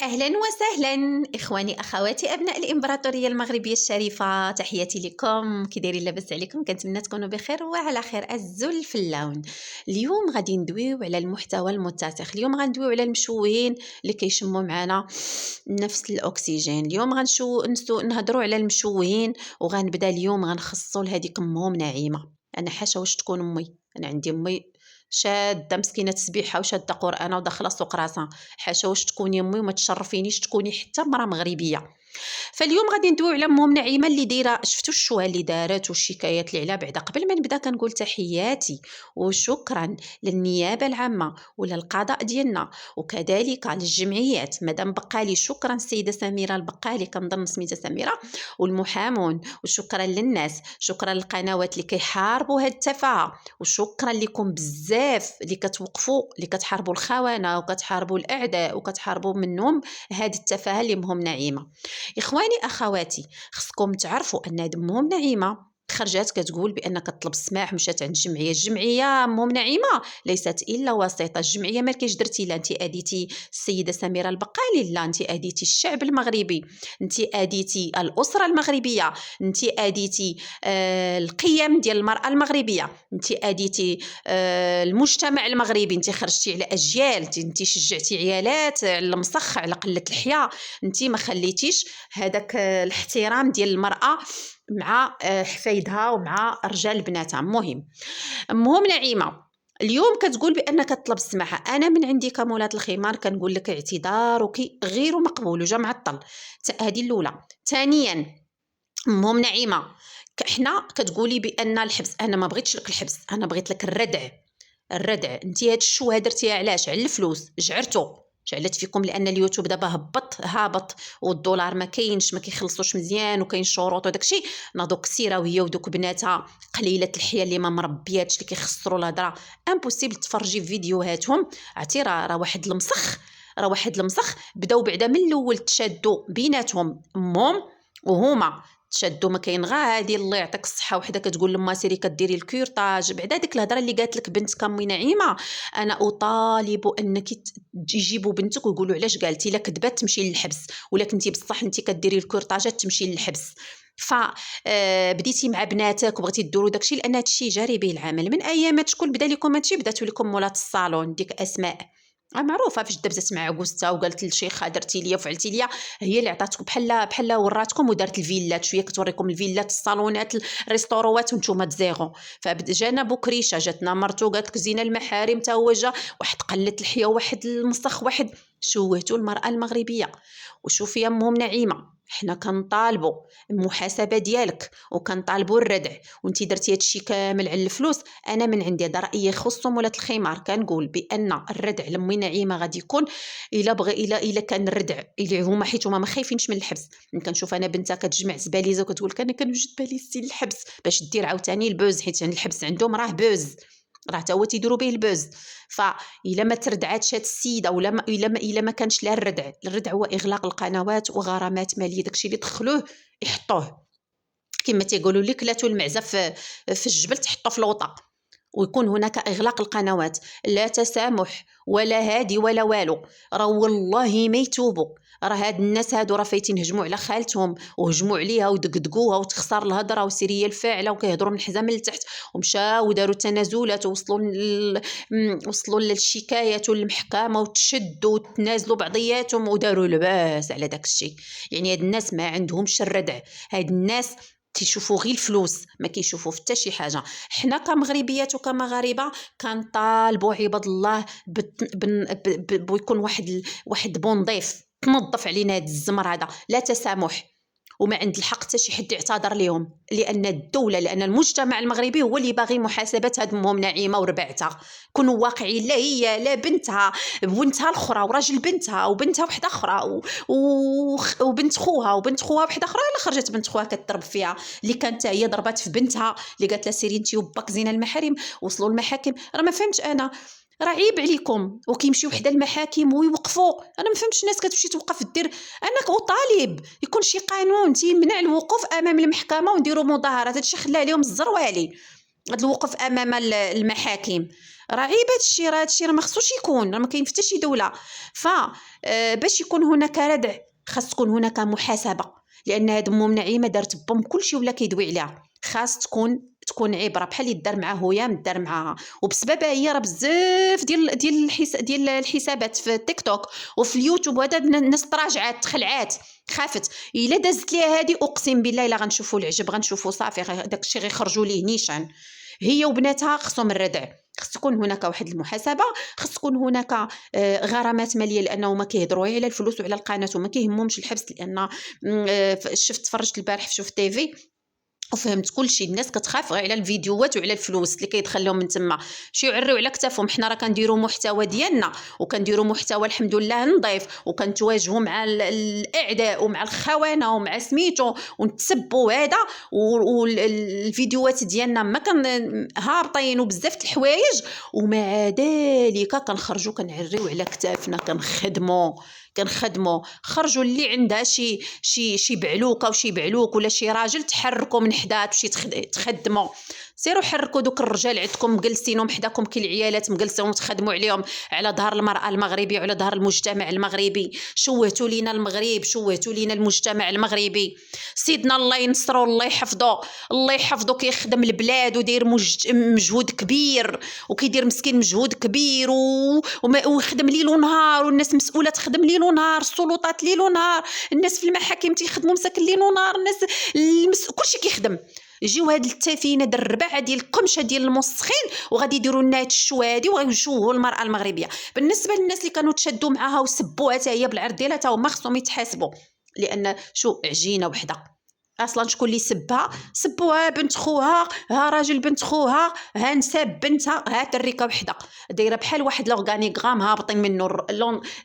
أهلا وسهلا إخواني أخواتي أبناء الإمبراطورية المغربية الشريفة، تحياتي لكم. كي دايرين؟ لاباس عليكم؟ كنتمنى تكونوا بخير وعلى خير. الزل في اللون. اليوم غادي ندويو على المحتوى المتصل. اليوم غندويو على المشوهين اللي كيشموا معنا نفس الأكسجين. اليوم نهضروا على المشوهين، وغنبدا اليوم غنخصو لهذيك أمهم نعيمة. أنا حاشا واش تكون أمي، أنا عندي أمي شاده مسكينه تسبيحه وشاده قرانه وداخله سوق راسها. حاشا واش تكوني امي وما تشرفينيش تكوني حتى مرا مغربيه. فاليوم غادي ندويو على امهم نعيمه اللي دايره. شفتوا الشوها اللي دارت والشكايات اللي عليها. بعدا قبل ما نبدا كنقول تحياتي وشكرا للنيابه العامه وللقضاء ديالنا، وكذلك للجمعيات. مادام بقالي شكرا السيده سميره البقالي، كنظن سميتها سميره، والمحامون. وشكرا للناس، شكرا للقنوات اللي كيحاربوا هاد التفاهه، وشكرا لكم بزاف اللي كتوقفوا، اللي كتحاربوا الخونه وكتحاربوا الاعداء وكتحاربوا منهم هاد التفاهه اللي مهم نعيمه. إخواني أخواتي، خصكم تعرفوا أن أمهم نعيمة خرجت كتقول بأن كطلب السماح، مشات عند الجمعية أمهم نعيمة ليست إلا وسيطة. الجمعية ما كيش درتي، لا أنت أديتي السيدة سميرة البقالي، لا أنت أديتي الشعب المغربي، أنت أديتي الأسرة المغربية، أنت أديتي القيم ديال المرأة المغربية، أنت أديتي المجتمع المغربي، أنت خرجتي على أجيال، أنت شجعتي عيالات على المسخ، على قلة الحياة، أنت ما خليتيش هذاك الاحترام ديال المرأة مع حفايدها ومع رجال بناتها. مهم نعيمة اليوم كتقول بأنك تطلب السماحة. أنا من عندي كمولاة الخمار كنقول لك اعتذارك غير مقبول وجا معطل. هذه الأولى. ثانيا، مهم نعيمة حنا كتقولي بأن الحبس، أنا ما بغيتش لك الحبس، أنا بغيت لك الردع. انت هاد الشوهه درتيها علاش؟ على الفلوس. جعلت فيكم لان اليوتيوب دابا هابط والدولار ما كاينش، ما كيخلصوش مزيان وكاين شروط وداكشي. ناضوك السيره وهي ودوك بناتها قليله الحياه اللي ما مربياتش، اللي كيخسروا الهضره امبوسيبل تفرجي في فيديوهاتهم. عرفتي راه واحد المسخ بداو بعدا من الاول تشادوا بيناتهم امهم وهما تشدوا. ما كاين غير هذه الله يعطيك الصحه وحده كتقول لما سيري كديري الكورطاج. بعدا ديك الهضره اللي قالت لك بنتك امي نعيمه، انا اطالب انك تجيبوا بنتك ويقولوا علاش قالتي. لا كذبات تمشي للحبس، ولا كنتي بصح انت كديري الكورطاجات تمشي للحبس. بديتي مع بناتك وبغيتي ديروا داكشي لان هادشي جاري به العمل. من ايامات شكون بدا لكم هادشي؟ بداتوا لكم مولات الصالون ديك اسماء معروفه فاش دبزت مع عكوزتها وقالت للشيخه درتي ليا وفعلتي ليا، هي اللي عطاتكم بحال وراتكم ودارت الفيلات شويه كتوريكم الفيلات الصالونات الريستوروات وانتم تزيغو. فجانا بوكريشه، جاتنا مرتو قالت لك زينه المحارم تا هو جا واحد قله الحياه، واحد المسخ، واحد شوهتوا المراه المغربيه. وشوفي امهم نعيمه، حنا كنطالبوا المحاسبه ديالك وكنطالبوا الردع، وانت درتي هادشي كامل على الفلوس. انا من عندي هذا رايي يخص مولاة الخمار، كنقول بان الردع لمي نعيمه غادي يكون الا كان الردع اللي هما حيت هما ما خايفينش من الحبس. كنشوف انا بنتها كتجمع زباليزه وكتقول لك انا كنوجد باليستي للحبس باش دير عاوتاني البوز، حيت الحبس عندهم راه بوز، راه تا هو تيديروا به البوز. فإلا ما تردعاتش هاد السيده ولا الا ما كانش لها الردع هو اغلاق القنوات وغرامات ماليه. داكشي اللي دخلوه يحطوه كما تيقولوا لك لا المعزه في الجبل تحطه في الوطا، ويكون هناك إغلاق القنوات. لا تسامح ولا هادي ولا والو. راه والله ما يتوبوا. راه هاد الناس هادو راه فايتين هجموا على خالتهم وهجموا عليها ودقدقوها وتخسر الهضره وسيريه الفاعله وكيهضروا من الحزام لتحت، ومشاو وداروا تنازلات وصلوا للشكايات والمحكمه وتشدوا وتنازلوا بعضياتهم وداروا لباس على داك الشيء. يعني هاد الناس ما عندهمش الردع. هاد الناس تيشوفوا غير الفلوس، ما كيشوفوا حتى شي حاجه. حنا كمغربيات وكمغاربه كنطالبوا عباد الله بيكون واحد بونضيف تنظف علينا هاد الزمر هذا. لا تسامح، وما عند الحق حتى شي حد يعتذر لهم، لان الدوله، لان المجتمع المغربي هو اللي باغي محاسبه هاد امهم نعيمه وربعتها. كونوا واقعيين، لا هي لا بنتها وبنتها الاخرى وراجل بنتها وبنتها وحده اخرى وبنت خوها وحده اخرى. لا خرجت بنت خوها كتضرب فيها، اللي كانت هي ضربات في بنتها اللي قالت لها سيري انت وباك زينه المحارم. وصلوا المحاكم. راه ما فهمتش انا، راه عيب عليكم وكيمشيو وحده المحاكم ويوقفوا. انا ما فهمتش الناس كتمشي توقف دير. انا كطالب يكون شي قانون تيمنع الوقوف امام المحكمه ونديروا مظاهرات. هادشي خلى عليهم الزروالي، هاد الوقوف امام المحاكم. راه عيب هذا الشيء راه ما خصوش يكون، راه ما كاين حتى شي دوله. ف باش يكون هناك ردع خاص تكون هناك محاسبه، لان هاد ام نعيمه دارت بوم كلشي ولا كيدوي عليها. خاص تكون عبره بحال اللي دار مع هيام دار معاها، وبسببها هي راه بزاف ديال الحسابات في التيك توك وفي اليوتيوب وهذا الناس تراجعات تخلعات خافت. الا دازت ليها هذه اقسم بالله الا غنشوفوا العجب، غنشوفوا صافي داك الشيء غيخرجوا ليه نيشان. هي وبناتها خصهم الردع، خص تكون هناك واحد المحاسبه، خص تكون هناك غرامات ماليه، لانه ما كيهضروا على الفلوس وعلى القناه وما كيهمهمش الحبس. لان شفت تفرجت البارح في شوف تيفي وفهمت كلشي. الناس كتخاف غير على الفيديوهات وعلى الفلوس اللي كيدخل لهم من تما، شي يعريو على كتافهم. حنا راه كنديروا محتوى ديالنا وكنديروا محتوى الحمد لله نظيف، وكنتواجهوا مع الاعداء ومع الخونه ومع سميتو ونتسبوا هذا، والفيديوهات ديالنا ما كان هابطين وبزاف د الحوايج، ومع ذلك كنخرجوا كنعريو على كتافنا كنخدموا. خرجوا اللي عندها شي بعلوكه وشي بعلوك ولا شي راجل تحركوا من حدا تمشي تخدموا. سيروا حركوا دوك الرجال عندكم مجلسينهم حداكم كي العيالات مجلسين تخدموا عليهم على ظهر المرأة المغربية وعلى ظهر المجتمع المغربي. شوهتوا لينا المغرب، شوهتوا لينا المجتمع المغربي. سيدنا الله ينصرو الله يحفظه، الله يحفظه كيخدم البلاد ودير مجهود كبير، وكيدير مسكين مجهود كبير ويخدم ليل ونهار، والناس مسؤولة تخدم ليل ونهار، السلطات ليل ونهار، الناس في المحاكم تيخدموا مساكن ليل ونهار، الناس كلشي كيخدم. يجيو هاد التافهين هاد الربعه ديال القمشه ديال الموسخين وغادي يديروا لنا هاد الشوا هادي وغيشوهوا المراه المغربيه. بالنسبه للناس اللي كانوا تشدوا معاها وسبوها حتى هي بالعرض ديالها تا هما خصهم يتحاسبوا، لان شو عجينه وحده اصلا. شكون اللي سبوها بنت خوها، ها راجل بنت خوها، ها نساب بنتها، ها تريكه وحده دايره بحال واحد لورغانيغرام هابطين منه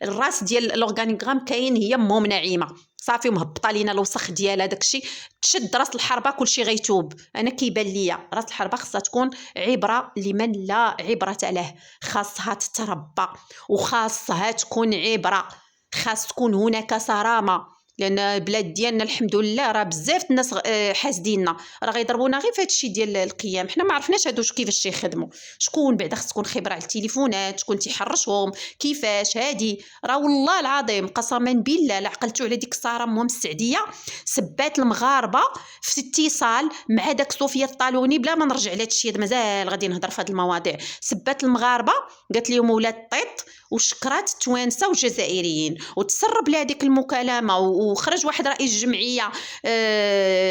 الراس ديال لورغانيغرام كاين هي امهم نعيمه صافي مهبطه لينا الوسخ ديالها. داكشي تشد راس الحربه كلشي غيتوب. انا كيبان ليا راس الحربه خصها تكون عبره لمن لا عبره له، خاصها تتربى وخاصها تكون عبره، خاص تكون هناك صرامه. لان البلاد ديالنا الحمد لله راه بزاف الناس حاسديننا، راه غيضربونا غير في هذا الشيء ديال القيام. حنا ما عرفناش هادو كيفاش تيخدموا، شكون بعدا خص تكون خبره على التليفونات، شكون تيحرشهم كيفاش هادي. راه والله العظيم قسما بالله لا عقلتو على ديك ساره ام السعديه سبات المغاربه في اتصال مع داك صوفيا الطالوني. بلا ما نرجع لهذا الشيء مازال غادي نهضر في هذه المواضيع. سبات المغاربه قالت لهم ولاد طيط وشكرات التوانسه والجزائريين وتسرب لهذيك المكالمه. وخرج واحد رئيس جمعيه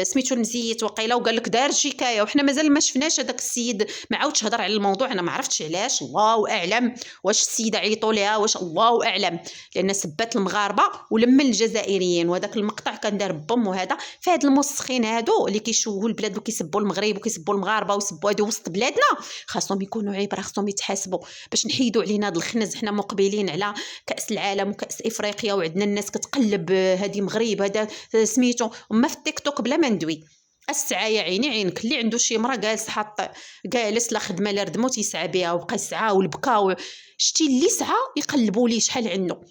سميتو المزيت وقيله وقال لك دار شكايه، وحنا مازال ما شفناش هذاك السيد ما عاودش هضر على الموضوع. انا ما عرفتش علاش، الله اعلم واش السيده عيطوا ليها واش، الله اعلم. لان سبات المغاربه ولمن الجزائريين، وهذاك المقطع كان دار بوم. وهذا فهاد الموسخين هادو اللي كيشوهوا البلاد وكيسبوا المغرب وكيسبوا المغاربه ويسبوا هادو وسط بلادنا خاصهم يكونوا عبره، خاصهم يتحاسبوا باش نحيدوا علينا هذا الخنز. حنا مقبلين على كاس العالم وكاس افريقيا وعندنا الناس كتقلب هذه مغرب هذا سميتو. وما في التيك توك بلا ما ندوي الساعه يا عيني عينك اللي عنده شي مرة جالس حاط جالس لا خدمه لا ردمو تيسعى بها وبقى يسعى والبكا شتي اللي سعى يقلبوا ليه شحال عنده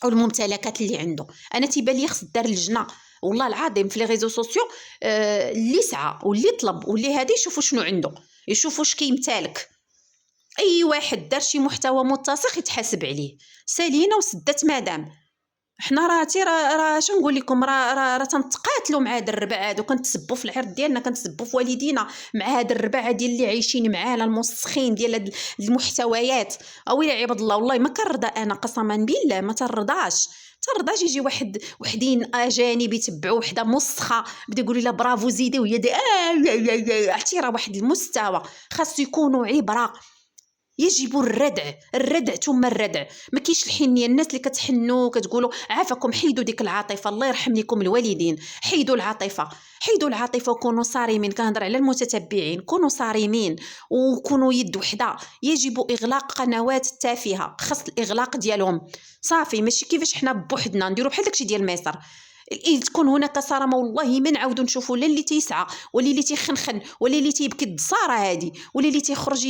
والممتلكات اللي عنده. انا تيبان لي خص دار لجنه والله العظيم في لي ريزو سوسيو اللي سعى واللي طلب واللي هادي يشوفوا شنو عنده، يشوفوا واش كيمتلك. اي واحد دار شي محتوى متصخ يتحاسب عليه. سالينا وسدت مدام حنا راه شنو نقول لكم، راه تنتقاتلوا مع هاد الربع هادو، كنتسبوا في العرض ديالنا، كنتسبوا في والدينا مع هاد الربع ديال اللي عايشين معانا الموسخين ديال هاد المحتويات. اويلي عباد الله والله ما كنرضى انا قسما بالله ما ترضاش يجي وحدين اجانب يتبعوا وحده مسخه بدا يقول لها برافو زيدي وهي عرفتي راه واحد المستوى. خاص يكونوا عبره، يجب الردع ثم الردع. ما كاينش الحنيه. الناس اللي كتحنوا كتقولوا عافاكم حيدوا ديك العاطفه، الله يرحم لكم الوالدين، حيدوا العاطفه وكونوا صارمين. كنهضر على المتتبعين، كونوا صارمين وكونوا يد وحده. يجب اغلاق قنوات تافهه، خاص الاغلاق ديالهم صافي. ماشي كيفاش حنا بوحدنا نديروا بحال داكشي ديال مصر. تكون هناك صرامه والله ما نعاودوا نشوفوا لا اللي تيسعى ولا اللي تيخنخن ولا اللي تيبكي الدصاره هذه ولا اللي تيخرج